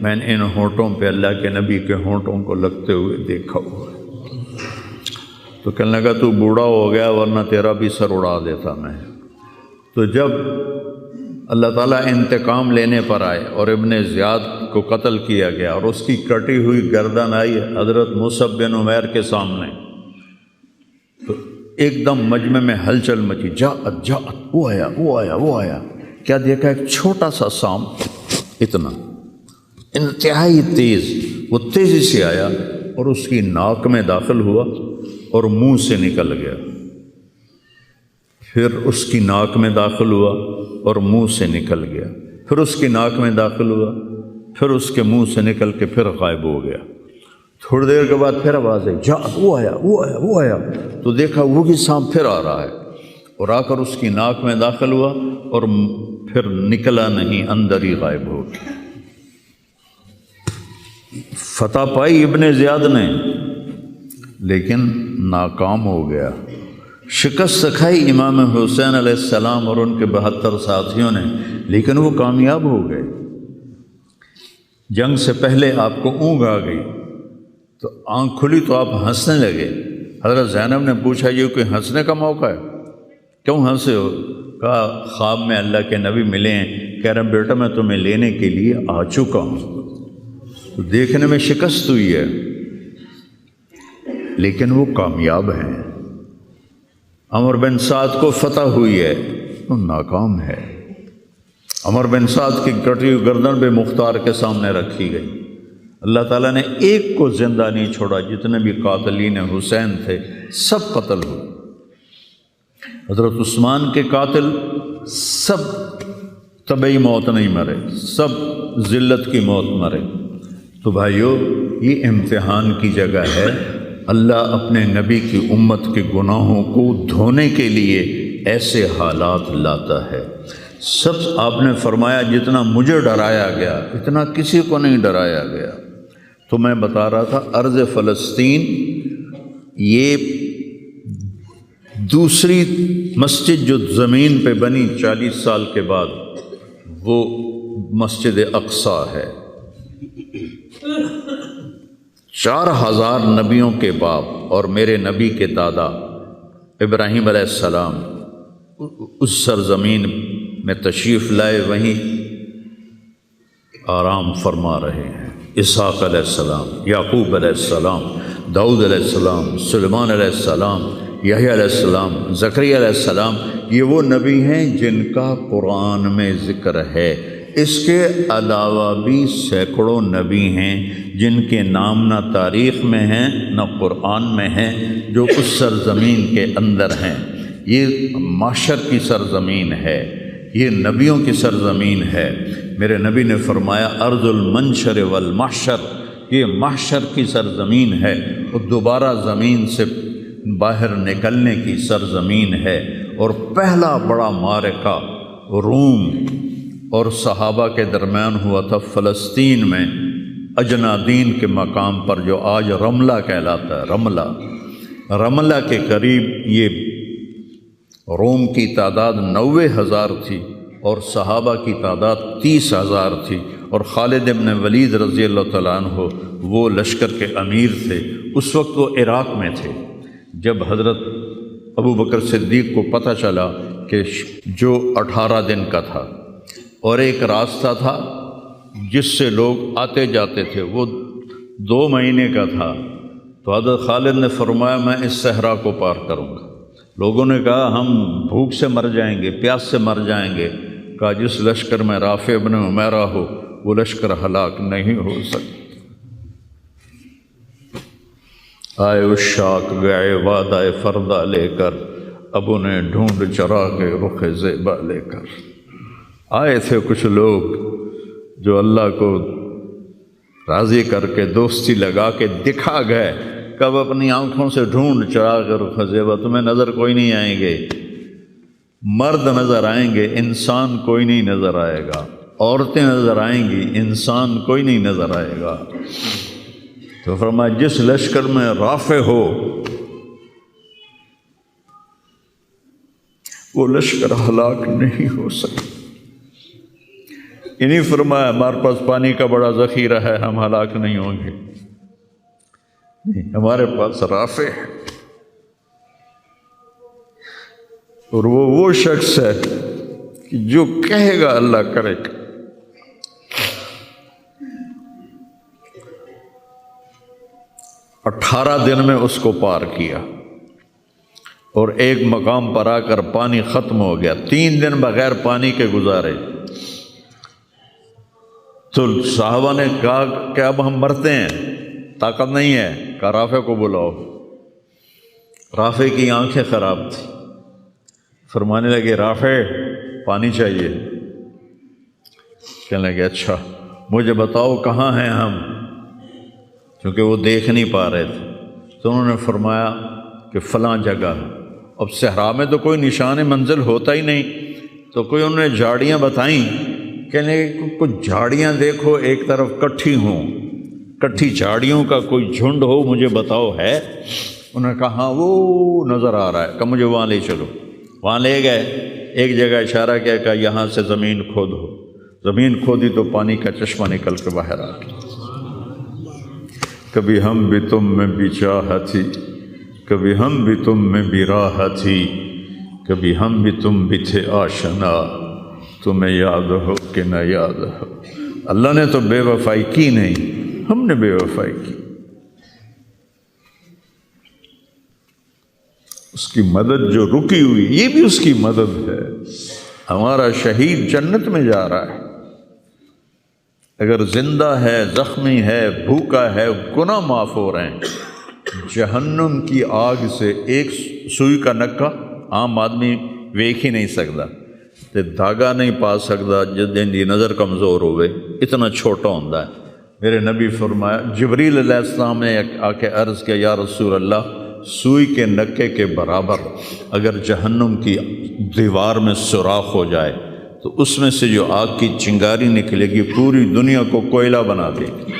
میں نے ان ہونٹوں پہ اللہ کے نبی کے ہونٹوں کو لگتے ہوئے دیکھا ہوا ہے۔ تو کہنے لگا تو بوڑھا ہو گیا ورنہ تیرا بھی سر اڑا دیتا میں۔ تو جب اللہ تعالیٰ انتقام لینے پر آئے اور ابن زیاد کو قتل کیا گیا اور اس کی کٹی ہوئی گردن آئی حضرت مصعب بن عمیر کے سامنے، تو ایک دم مجمع میں ہلچل مچی، جاءت وہ آیا کیا دیکھا؟ ایک چھوٹا سا سانپ، اتنا انتہائی تیز، وہ تیزی سے آیا اور اس کی ناک میں داخل ہوا اور منہ سے نکل گیا، پھر اس کی ناک میں داخل ہوا اور منہ سے نکل گیا، پھر اس کی ناک میں داخل ہوا، پھر اس کے منہ سے نکل کے پھر غائب ہو گیا۔ تھوڑی دیر کے بعد پھر آواز آئی، جاءت وہ آیا تو دیکھا وہی سانپ پھر آ رہا ہے اور آ کر اس کی ناک میں داخل ہوا اور پھر نکلا نہیں، اندر ہی غائب ہو گیا۔ فتح پائی ابن زیاد نے لیکن ناکام ہو گیا، شکست کھائی امام حسین علیہ السلام اور ان کے 72 ساتھیوں نے، لیکن وہ کامیاب ہو گئے۔ جنگ سے پہلے آپ کو اونگ آ گئی تو آنکھ کھلی تو آپ ہنسنے لگے۔ حضرت زینب نے پوچھا یہ کوئی ہنسنے کا موقع ہے، کیوں ہنسے ہو؟ کہا خواب میں اللہ کے نبی ملے ہیں، کہہ رہے ہیں بیٹا میں تمہیں لینے کے لیے آ چکا ہوں۔ تو دیکھنے میں شکست ہوئی ہے لیکن وہ کامیاب ہیں۔ عمر بن سعد کو فتح ہوئی ہے، وہ ناکام ہے۔ عمر بن سعد کی کٹی ہوئی گردن بے مختار کے سامنے رکھی گئی، اللہ تعالیٰ نے ایک کو زندہ نہیں چھوڑا، جتنے بھی قاتلین حسین تھے سب قتل ہوئے۔ حضرت عثمان کے قاتل سب طبعی موت نہیں مرے، سب ذلت کی موت مرے۔ تو بھائیو یہ امتحان کی جگہ ہے، اللہ اپنے نبی کی امت کے گناہوں کو دھونے کے لیے ایسے حالات لاتا ہے۔ سب آپ نے فرمایا جتنا مجھے ڈرایا گیا اتنا کسی کو نہیں ڈرایا گیا۔ تو میں بتا رہا تھا ارض فلسطین یہ دوسری مسجد جو زمین پہ بنی 40 سال کے بعد وہ مسجد اقصیٰ ہے۔ 4000 نبیوں کے باپ اور میرے نبی کے دادا ابراہیم علیہ السلام اس سرزمین میں تشریف لائے، وہیں آرام فرما رہے ہیں۔ اسحاق علیہ السلام، یعقوب علیہ السلام، داؤد علیہ السلام، سلیمان علیہ السلام، یحییٰ علیہ السلام، زکریا علیہ السلام، یہ وہ نبی ہیں جن کا قرآن میں ذکر ہے۔ اس کے علاوہ بھی سینکڑوں نبی ہیں جن کے نام نہ تاریخ میں ہیں نہ قرآن میں ہیں، جو اس سرزمین کے اندر ہیں۔ یہ محشر کی سرزمین ہے، یہ نبیوں کی سرزمین ہے۔ میرے نبی نے فرمایا ارض المنشر والمحشر، یہ محشر کی سرزمین ہے اور دوبارہ زمین سے باہر نکلنے کی سرزمین ہے۔ اور پہلا بڑا معرکہ روم اور صحابہ کے درمیان ہوا تھا فلسطین میں، اجنادین کے مقام پر جو آج رملہ کہلاتا ہے۔ رملہ کے قریب یہ روم کی تعداد 90,000 تھی اور صحابہ کی تعداد 30,000 تھی، اور خالد ابن ولید رضی اللہ تعالیٰ عنہ وہ لشکر کے امیر تھے۔ اس وقت وہ عراق میں تھے۔ جب حضرت ابو بکر صدیق کو پتہ چلا کہ جو 18 دن کا تھا اور ایک راستہ تھا جس سے لوگ آتے جاتے تھے وہ 2 مہینے کا تھا، تو حضرت خالد نے فرمایا میں اس صحرا کو پار کروں گا۔ لوگوں نے کہا ہم بھوک سے مر جائیں گے، پیاس سے مر جائیں گے۔ کہا جس لشکر میں رافع ابن عمیرہ ہو وہ لشکر ہلاک نہیں ہو سکتا۔ آئے اشاق گئے وعدہ فردہ لے کر، اب انہیں ڈھونڈ چرا کے رخ زیبا لے کر۔ آئے تھے کچھ لوگ جو اللہ کو راضی کر کے دوستی لگا کے دکھا گئے، کب اپنی آنکھوں سے ڈھونڈ چرا کے رخ زیبا، تمہیں نظر کوئی نہیں آئیں گے، مرد نظر آئیں گے، انسان کوئی نہیں نظر آئے گا، عورتیں نظر آئیں گی، انسان کوئی نہیں نظر آئے گا۔ تو فرمایا جس لشکر میں رافع ہو وہ لشکر ہلاک نہیں ہو سکتا۔ انہیں فرمایا ہمارے پاس پانی کا بڑا ذخیرہ ہے، ہم ہلاک نہیں ہوں گے، نہیں، ہمارے پاس رافع ہے، اور وہ شخص ہے کہ جو کہے گا اللہ کرے گا۔ 18 دن میں اس کو پار کیا، اور ایک مقام پر آ کر پانی ختم ہو گیا، 3 دن بغیر پانی کے گزارے۔ تو صحابہ نے کہا کہ اب ہم مرتے ہیں، طاقت نہیں ہے، کہا رافع کو بلاؤ۔ رافع کی آنکھیں خراب تھیں، فرمانے لگے رافع پانی چاہیے، کہنے لگے اچھا مجھے بتاؤ کہاں ہیں ہم، کیونکہ وہ دیکھ نہیں پا رہے تھے۔ تو انہوں نے فرمایا کہ فلاں جگہ۔ اب صحرا میں تو کوئی نشان منزل ہوتا ہی نہیں، تو کوئی انہوں نے جھاڑیاں بتائیں، کہنے لگے کچھ جھاڑیاں دیکھو ایک طرف کٹھی ہوں، کٹھی جھاڑیوں کا کوئی جھنڈ ہو، مجھے بتاؤ ہے؟ انہوں نے کہا ہاں وہ نظر آ رہا ہے، کہ مجھے وہاں لے چلو۔ وہاں لے گئے، ایک جگہ اشارہ کیا کہ یہاں سے زمین کھودو، زمین کھودی تو پانی کا چشمہ نکل کے باہر آ گیا۔ کبھی ہم بھی تم میں بھی چاہت تھی، کبھی ہم بھی تم میں بھی راہ تھی، کبھی ہم بھی تم بھی تھے آشنا، تمہیں یاد ہو کہ نہ یاد ہو۔ اللہ نے تو بے وفائی کی نہیں، ہم نے بے وفائی کی۔ اس کی مدد جو رکی ہوئی، یہ بھی اس کی مدد ہے۔ ہمارا شہید جنت میں جا رہا ہے، اگر زندہ ہے، زخمی ہے، بھوکا ہے، گناہ معاف ہو رہے ہیں۔ جہنم کی آگ سے ایک سوئی کا نکا عام آدمی ویکھ ہی نہیں سکتا، تے دھاگا نہیں پا سکتا، جدیں دی نظر کمزور ہوئے، اتنا چھوٹا ہوتا ہے۔ میرے نبی فرمایا، جبریل علیہ السلام نے آ کے عرض کیا یا رسول اللہ، سوئی کے نکے کے برابر اگر جہنم کی دیوار میں سوراخ ہو جائے تو اس میں سے جو آگ کی چنگاری نکلے گی پوری دنیا کو کوئلہ بنا دے گی۔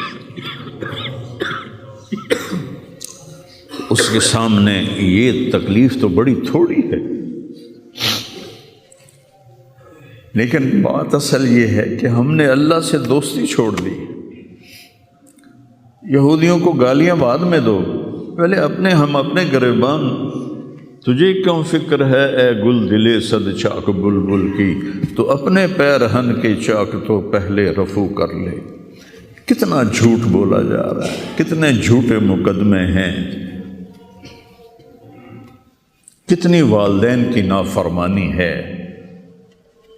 اس کے سامنے یہ تکلیف تو بڑی تھوڑی ہے، لیکن بات اصل یہ ہے کہ ہم نے اللہ سے دوستی چھوڑ دی۔ یہودیوں کو گالیاں بعد میں دو، پہلے ہم اپنے گریبان۔ تجھے کیوں فکر ہے اے گل دلے صد چاک بلبل کی، تو اپنے پیرہن کے چاک تو پہلے رفو کر لے۔ کتنا جھوٹ بولا جا رہا ہے، کتنے جھوٹے مقدمے ہیں، کتنی والدین کی نافرمانی ہے،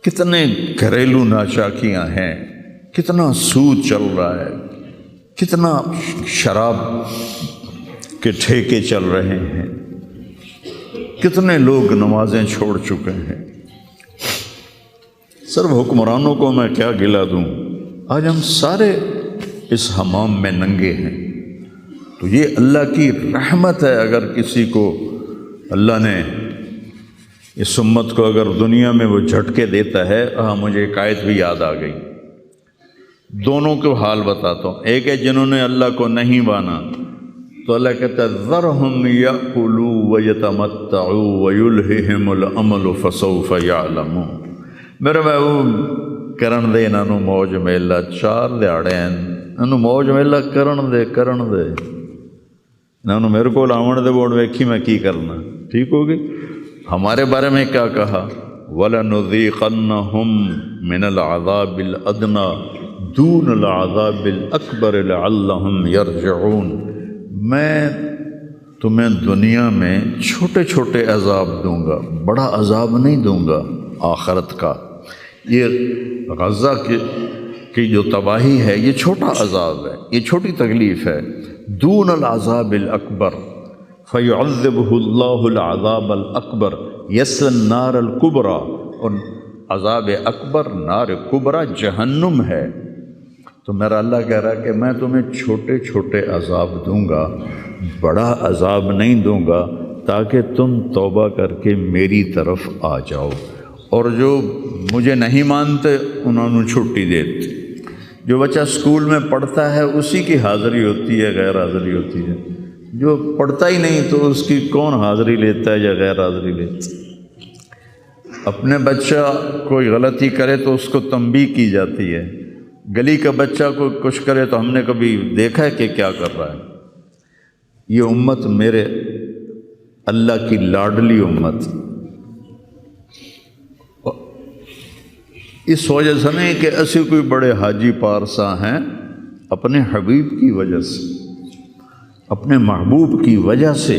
کتنے گھریلو ناچاکیاں ہیں، کتنا سود چل رہا ہے، کتنا شراب کے ٹھیکے چل رہے ہیں، کتنے لوگ نمازیں چھوڑ چکے ہیں۔ صرف حکمرانوں کو میں کیا گلہ دوں، آج ہم سارے اس حمام میں ننگے ہیں۔ تو یہ اللہ کی رحمت ہے، اگر کسی کو اللہ نے اس امت کو اگر دنیا میں وہ جھٹکے دیتا ہے۔ مجھے ایک آیت بھی یاد آ گئی، دونوں کو حال بتاتا ہوں۔ ایک ہے جنہوں نے اللہ کو نہیں مانا، تو اللہ کہتا ہے ذرہم یأکلوا ویتمتعوا ویلہہم الامل فسوف یعلمون۔ میرے محبوب کرن دے انہاں نوں موج میلا، 4 دہاڑے انہاں نوں موج میلا کرن دے انہاں نوں میرے کول آون دے، بوڑ ویکھی میں کی کرنا، ٹھیک ہوگی۔ ہمارے بارے میں کیا کہا، وَلَنُذِيقَنَّهُم مِّنَ الْعَذَابِ الْأَدْنَىٰ دُونَ الْعَذَابِ الْأَكْبَرِ لَعَلَّهُمْ يَرْجِعُونَ۔ میں تمہیں دنیا میں چھوٹے چھوٹے عذاب دوں گا، بڑا عذاب نہیں دوں گا آخرت کا۔ یہ غزہ کی جو تباہی ہے، یہ چھوٹا عذاب ہے، یہ چھوٹی تکلیف ہے، دون العذاب الاکبر فیعذبہ اللہ العذاب الاکبر یصلی النار الکبریٰ، اور عذاب اکبر نار کبریٰ جہنم ہے۔ تو میرا اللہ کہہ رہا ہے کہ میں تمہیں چھوٹے چھوٹے عذاب دوں گا، بڑا عذاب نہیں دوں گا، تاکہ تم توبہ کر کے میری طرف آ جاؤ، اور جو مجھے نہیں مانتے انہوں نے چھٹی دیتی۔ جو بچہ اسکول میں پڑھتا ہے اسی کی حاضری ہوتی ہے، غیر حاضری ہوتی ہے۔ جو پڑھتا ہی نہیں تو اس کی کون حاضری لیتا ہے یا غیر حاضری لیتا ہے؟ اپنے بچہ کوئی غلطی کرے تو اس کو تنبیہ کی جاتی ہے، گلی کا بچہ کوئی کچھ کرے تو ہم نے کبھی دیکھا ہے کہ کیا کر رہا ہے؟ یہ امت میرے اللہ کی لاڈلی امت، اس وجہ سے نہیں کہ ایسے کوئی بڑے حاجی پارسا ہیں، اپنے حبیب کی وجہ سے، اپنے محبوب کی وجہ سے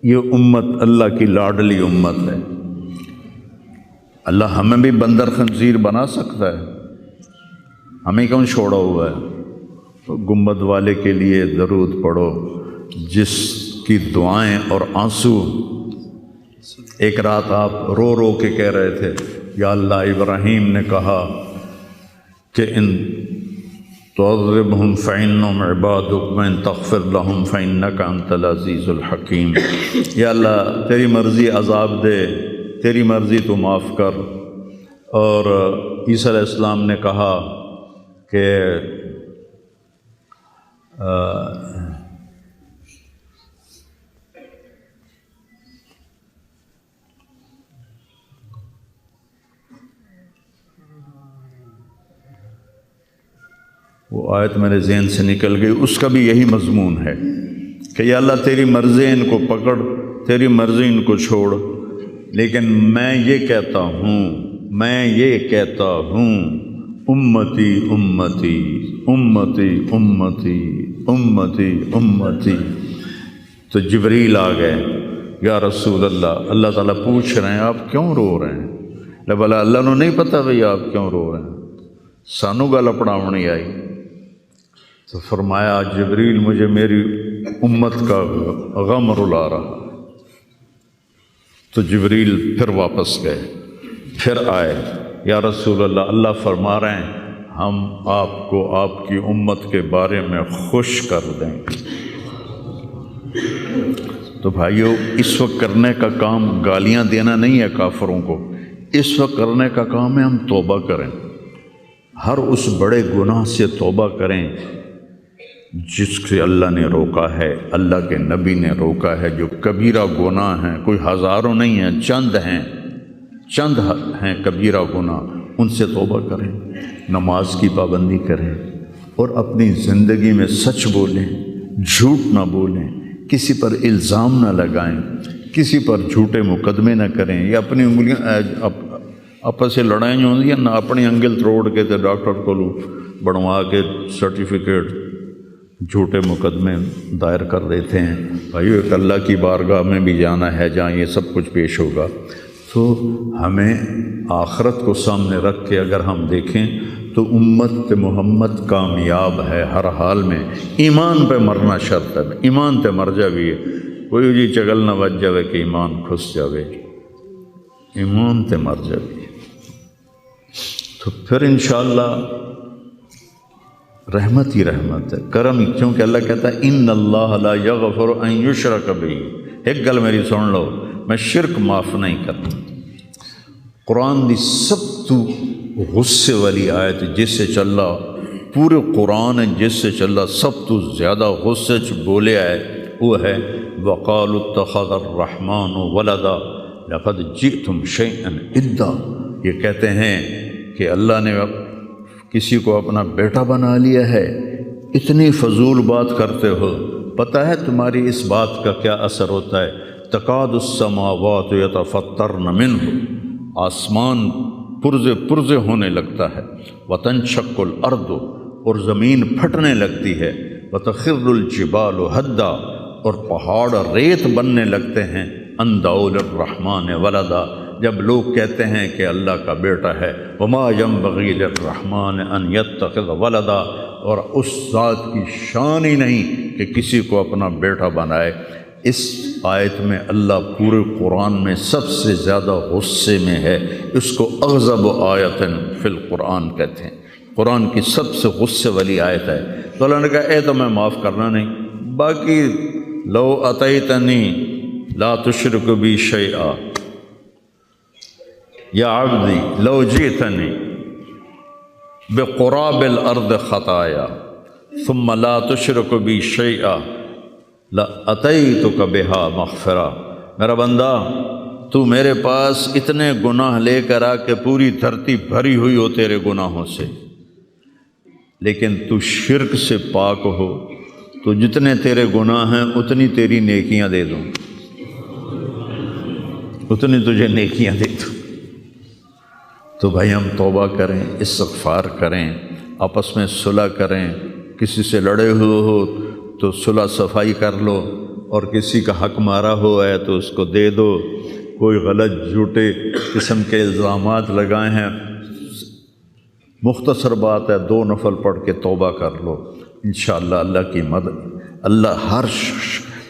یہ امت اللہ کی لاڈلی امت ہے۔ اللہ ہمیں بھی بندر خنزیر بنا سکتا ہے، ہمیں کیوں چھوڑا ہوا ہے؟ تو گنبد والے کے لیے درود پڑھو، جس کی دعائیں اور آنسو، ایک رات آپ رو رو کے کہہ رہے تھے یا اللہ، ابراہیم نے کہا کہ ان تعذبہم فإنہم عبادک وإن تغفر لہم فإنک انت العزیز الحکیم۔ یا اللہ تیری مرضی عذاب دے، تیری مرضی تو معاف کر۔ اور عیسیٰ علیہ السلام نے کہا کہ وہ آیت میرے ذہن سے نکل گئی، اس کا بھی یہی مضمون ہے کہ یا اللہ تیری مرضی ان کو پکڑ، تیری مرضی ان کو چھوڑ، لیکن میں یہ کہتا ہوں امتی امتی امتی امتی امتی امتی۔ تو جبریل آ گئے، یا رسول اللہ، اللہ تعالیٰ پوچھ رہے ہیں آپ کیوں رو رہے ہیں؟ بھلا اللہ نو نہیں پتہ بھئی آپ کیوں رو رہے ہیں؟ سانو گل پڑھاونی آئی؟ تو فرمایا جبریل مجھے میری امت کا غم رلا رہا۔ تو جبریل پھر واپس گئے، پھر آئے، یا رسول اللہ، اللہ فرما رہے ہیں ہم آپ کو آپ کی امت کے بارے میں خوش کر دیں۔ تو بھائیو، اس وقت کرنے کا کام گالیاں دینا نہیں ہے کافروں کو، اس وقت کرنے کا کام ہے ہم توبہ کریں، ہر اس بڑے گناہ سے توبہ کریں جس سے اللہ نے روکا ہے، اللہ کے نبی نے روکا ہے۔ جو کبیرہ گناہ ہیں، کوئی ہزاروں نہیں ہیں، چند ہیں کبیرہ گناہ، ان سے توبہ کریں، نماز کی پابندی کریں، اور اپنی زندگی میں سچ بولیں، جھوٹ نہ بولیں، کسی پر الزام نہ لگائیں، کسی پر جھوٹے مقدمے نہ کریں، یا اپنی انگلیاں آپس سے لڑائیں ہوتی ہیں نہ، اپنی انگل توڑ کے تے ڈاکٹر کو بنوا کے سرٹیفکیٹ جھوٹے مقدمے دائر کر دیتے ہیں۔ بھائیو، ایک اللہ کی بارگاہ میں بھی جانا ہے جہاں یہ سب کچھ پیش ہوگا۔ تو ہمیں آخرت کو سامنے رکھ کے اگر ہم دیکھیں تو امت محمد کامیاب ہے ہر حال میں۔ ایمان پہ مرنا شرط ہے، ایمان تے مر جاوی ہے، کوئی جی چگل نہ بچ جاوے کہ ایمان کھس جاوے، ایمان تے مر جاوی۔ تو پھر انشاءاللہ رحمت ہی رحمت ہے، کرم ہی، کیونکہ اللہ کہتا ہے ان اللہ لا یغفر ان یشرک بہ۔ ایک گل میری سن لو، میں شرک معاف نہیں کرتا۔ قرآن دی سب تو غصے والی آیت جس سے چلا، پورے قرآن جس سے چلا سب تو زیادہ غصے چ بولے آئے وہ ہے وَقَالُوا اتَّخَذَ الرَّحْمَنُ وَلَدًا لَقَدْ جِئْتُمْ شَيْئًا إِدًّا۔ یہ کہتے ہیں کہ اللہ نے کسی کو اپنا بیٹا بنا لیا ہے، اتنی فضول بات کرتے ہو، پتہ ہے تمہاری اس بات کا کیا اثر ہوتا ہے؟ تکاد السماوات یتفطرن منہ، آسمان پرزے ہونے لگتا ہے، وتنشق الارض، اور زمین پھٹنے لگتی ہے، وتخر الجبال ہدا، اور پہاڑ ریت بننے لگتے ہیں، ان دعوا للرحمن ولدا، جب لوگ کہتے ہیں کہ اللہ کا بیٹا ہے، وما ينبغي للرحمن ان يتخذ ولدا، اور اس ذات کی شان ہی نہیں کہ کسی کو اپنا بیٹا بنائے۔ اس آیت میں اللہ پورے قرآن میں سب سے زیادہ غصے میں ہے، اس کو اغضب آیت فی القرآن کہتے ہیں، قرآن کی سب سے غصے والی آیت ہے۔ تو اللہ نے کہا اے تو میں معاف کرنا نہیں، باقی لو اتیتنی لا تشرک بی شیئا، یا عبدی لو جئتنی بقراب الارض خطایا ثم لا تشرک بی شیئا لاتیتک بہا مغفرہ۔ میرا بندہ تو میرے پاس اتنے گناہ لے کر آ کہ پوری دھرتی بھری ہوئی ہو تیرے گناہوں سے، لیکن تو شرک سے پاک ہو تو جتنے تیرے گناہ ہیں اتنی تیری نیکیاں دے دوں، اتنی تجھے نیکیاں دے دوں۔ تو بھائی ہم توبہ کریں، استغفار کریں، آپس میں صلح کریں، کسی سے لڑے ہوئے ہو تو صلح صفائی کر لو، اور کسی کا حق مارا ہوا ہے تو اس کو دے دو، کوئی غلط جھوٹے قسم کے الزامات لگائے ہیں، مختصر بات ہے 2 نفل پڑھ کے توبہ کر لو، انشاءاللہ اللہ کی مدد، اللہ ہر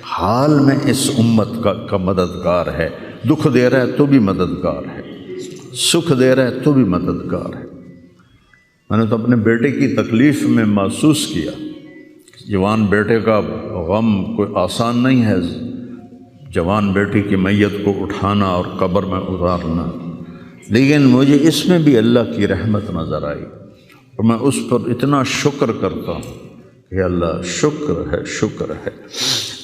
حال میں اس امت کا مددگار ہے، دکھ دے رہا ہے تو بھی مددگار ہے، سکھ دے رہا ہے تو بھی مددگار ہے۔ میں نے تو اپنے بیٹے کی تکلیف میں محسوس کیا، جوان بیٹے کا غم کوئی آسان نہیں ہے، جوان بیٹی کی میت کو اٹھانا اور قبر میں اتارنا، لیکن مجھے اس میں بھی اللہ کی رحمت نظر آئی، اور میں اس پر اتنا شکر کرتا ہوں کہ اللہ شکر ہے، شکر ہے۔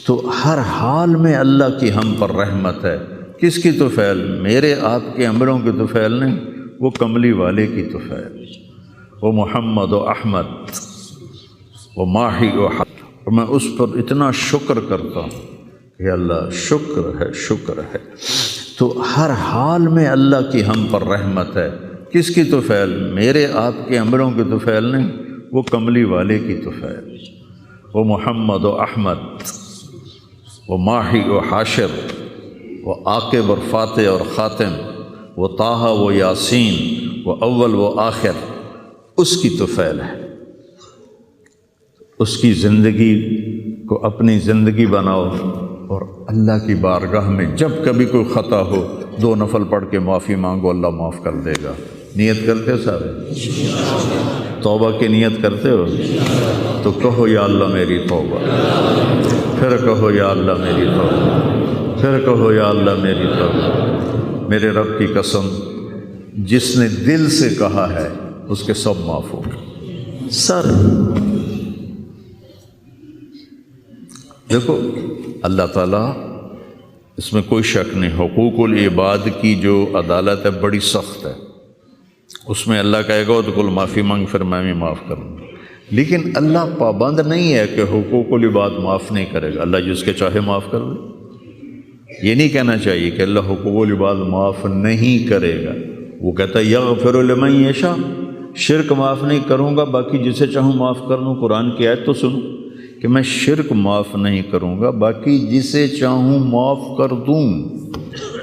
تو ہر حال میں اللہ کی ہم پر رحمت ہے۔ کس کی طفیل؟ میرے آپ کے عملوں کی طفیل نہیں، وہ کملی والے کی طفیل، وہ محمد و احمد و ماہی و حق، اور میں اس پر اتنا شکر کرتا ہوں کہ اللہ شکر ہے، شکر ہے۔ تو ہر حال میں اللہ کی ہم پر رحمت ہے۔ کس کی طفیل؟ میرے آپ کے عملوں کی طفیل نہیں، وہ کملی والے کی طفیل، وہ محمد و احمد و ماہی و حاشر، وہ عاقب اور فاتح اور خاتم، وہ طٰہٰ و یاسین، وہ اول و آخر، اس کی طفیل ہے۔ اس کی زندگی کو اپنی زندگی بناؤ، اور اللہ کی بارگاہ میں جب کبھی کوئی خطا ہو 2 نفل پڑھ کے معافی مانگو، اللہ معاف کر دے گا۔ نیت کرتے ہو سارے؟ توبہ کی نیت کرتے ہو؟ تو کہو یا اللہ میری توبہ، پھر کہو یا اللہ میری توبہ، پھر کہو یا اللہ میری توبہ۔ میرے رب کی قسم، جس نے دل سے کہا ہے اس کے سب معاف ہو گئے۔ سر دیکھو اللہ تعالیٰ، اس میں کوئی شک نہیں، حقوق العباد کی جو عدالت ہے بڑی سخت ہے، اس میں اللہ کہے گا تو کل معافی مانگ، پھر میں بھی معاف کروں گا، لیکن اللہ پابند نہیں ہے کہ حقوق العباد معاف نہیں کرے گا، اللہ جس کے چاہے معاف کر دے۔ یہ نہیں کہنا چاہیے کہ اللہ حقوق العباد معاف نہیں کرے گا، وہ کہتا ہے یغفر لمن یشاء، شرک معاف نہیں کروں گا، باقی جسے چاہوں معاف کر دوں۔ قرآن کی آیت تو سنو کہ میں شرک معاف نہیں کروں گا، باقی جسے چاہوں معاف کر دوں۔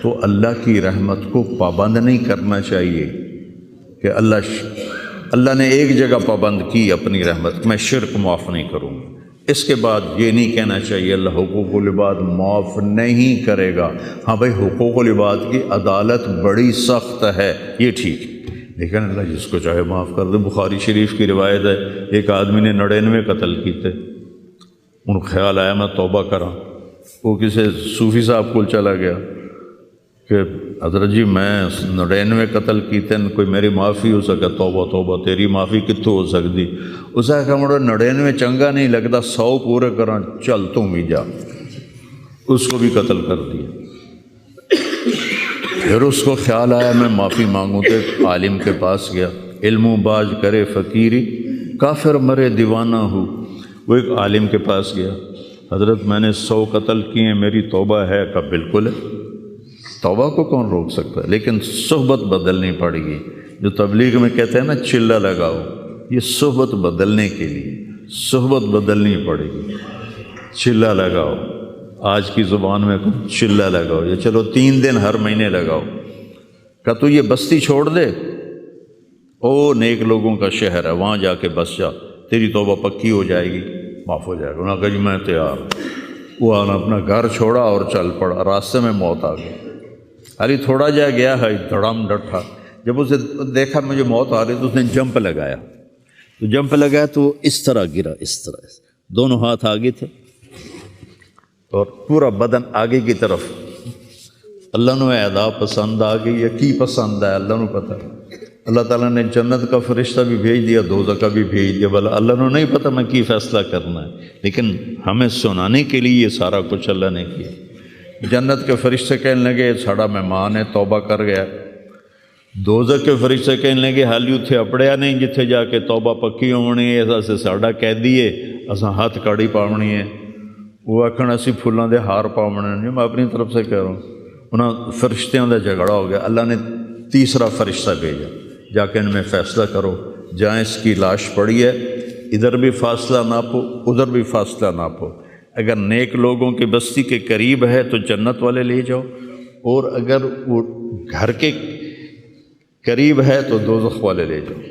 تو اللہ کی رحمت کو پابند نہیں کرنا چاہیے کہ اللہ نے ایک جگہ پابند کی اپنی رحمت، میں شرک معاف نہیں کروں گا، اس کے بعد یہ نہیں کہنا چاہیے اللہ حقوق العباد معاف نہیں کرے گا۔ ہاں بھائی، حقوق العباد کی عدالت بڑی سخت ہے، یہ ٹھیک ہے، لیکن اللہ جس کو چاہے معاف کر دے۔ بخاری شریف کی روایت ہے، ایک آدمی نے 99 قتل کیے تھے، ان کو خیال آیا میں توبہ کراں، وہ کسی صوفی صاحب کو چلا گیا کہ حضرت جی میں 99 قتل کیتے ہیں، کوئی میری معافی ہو سکے؟ توبہ توبہ، تیری معافی کتوں ہو سکتی؟ اس نے کہا مڑا 99 چنگا نہیں لگتا، 100 پورے کراں، چل تم بھی جا۔ اس کو بھی قتل کر دیا۔ پھر اس کو خیال آیا میں معافی مانگوں، تو ایک عالم کے پاس گیا، علم و باز کرے فقیری، کافر مرے دیوانہ ہو۔ وہ ایک عالم کے پاس گیا، حضرت میں نے 100 قتل کیے ہیں، میری توبہ ہے؟ کہا بالکل ہے، توبہ کو کون روک سکتا ہے، لیکن صحبت بدلنی پڑے گی۔ جو تبلیغ میں کہتے ہیں نا چلہ لگاؤ، یہ صحبت بدلنے کے لیے صحبت بدلنی پڑے گی۔ چلہ لگاؤ، آج کی زبان میں چلہ لگاؤ، یا چلو 3 دن ہر مہینے لگاؤ۔ کہ تو یہ بستی چھوڑ دے، او نیک لوگوں کا شہر ہے، وہاں جا کے بس جا، تیری توبہ پکی ہو جائے گی، معاف ہو جائے گا۔ انہوں نے کہا جی میں تیار۔ وہ اپنا گھر چھوڑا اور چل پڑا، راستے میں موت آ گئی۔ علی تھوڑا جا گیا ہے، دھڑام ڈٹھا، جب اسے دیکھا مجھے موت آ رہی تو اس نے جمپ لگایا، تو جمپ لگایا تو اس طرح گرا، اس طرح، دونوں ہاتھ آگے تھے اور پورا بدن آگے کی طرف۔ اللہ نو ادا پسند آ گئی ہے، کی پسند ہے اللہ نو پتہ۔ اللہ تعالیٰ نے جنت کا فرشتہ بھی بھیج دیا، دوزخ کا بھی بھیج دیا، بھلا اللہ نو نہیں پتہ میں کی فیصلہ کرنا ہے، لیکن ہمیں سنانے کے لیے یہ سارا کچھ اللہ نے کیا۔ جنت کے فرشتے کہنے لگے ساڑا مہمان ہے، توبہ کر گیا۔ دوزخ کے فرشتے کہنے لگے حالی اتھے اپڑیا نہیں جتھے جا کے توبہ پکی ہونی ہے، ایسا سے ساڑا قیدی ہے، اساں ہاتھ کاڑی پاونی ہے۔ وہ آکھن اسی پھولاں دے ہار پاونے ہیں، میں اپنی طرف سے کہہ رہا ہوں۔ انہاں فرشتیاں دا جھگڑا ہو گیا، اللہ نے تیسرا فرشتہ بھیجا، جا کے ان میں فیصلہ کرو، جہاں اس کی لاش پڑی ہے ادھر بھی فاصلہ ناپو، ادھر بھی فاصلہ ناپو۔ اگر نیک لوگوں کی بستی کے قریب ہے تو جنت والے لے جاؤ، اور اگر وہ گھر کے قریب ہے تو دوزخ والے لے جاؤ۔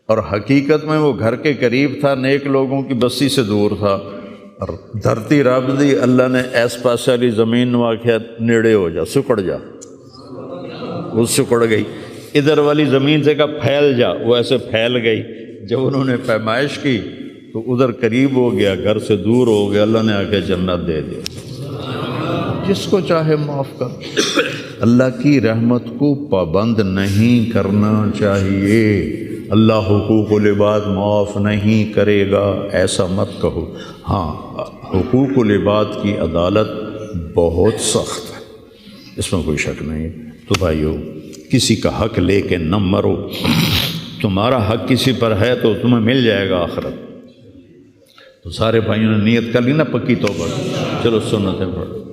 اور حقیقت میں وہ گھر کے قریب تھا، نیک لوگوں کی بستی سے دور تھا۔ اور دھرتی رب دی، اللہ نے ایس پاسے والی زمین نو آکھیا نیڑے ہو جا، سکڑ جا، وہ سکڑ گئی۔ ادھر والی زمین سے کہا پھیل جا، وہ ایسے پھیل گئی۔ جب انہوں نے پیمائش کی تو ادھر قریب ہو گیا، گھر سے دور ہو گیا، اللہ نے آکے جنت دے دیا۔ جس کو چاہے معاف کر۔ اللہ کی رحمت کو پابند نہیں کرنا چاہیے۔ اللہ حقوق العباد معاف نہیں کرے گا ایسا مت کہو۔ ہاں، حقوق العباد کی عدالت بہت سخت ہے، اس میں کوئی شک نہیں۔ تو بھائیو، کسی کا حق لے کے نہ مرو، تمہارا حق کسی پر ہے تو تمہیں مل جائے گا آخرت۔ تو سارے بھائیوں نے نیت کر لی نا پکی توبہ، چلو سنتیں پڑھو۔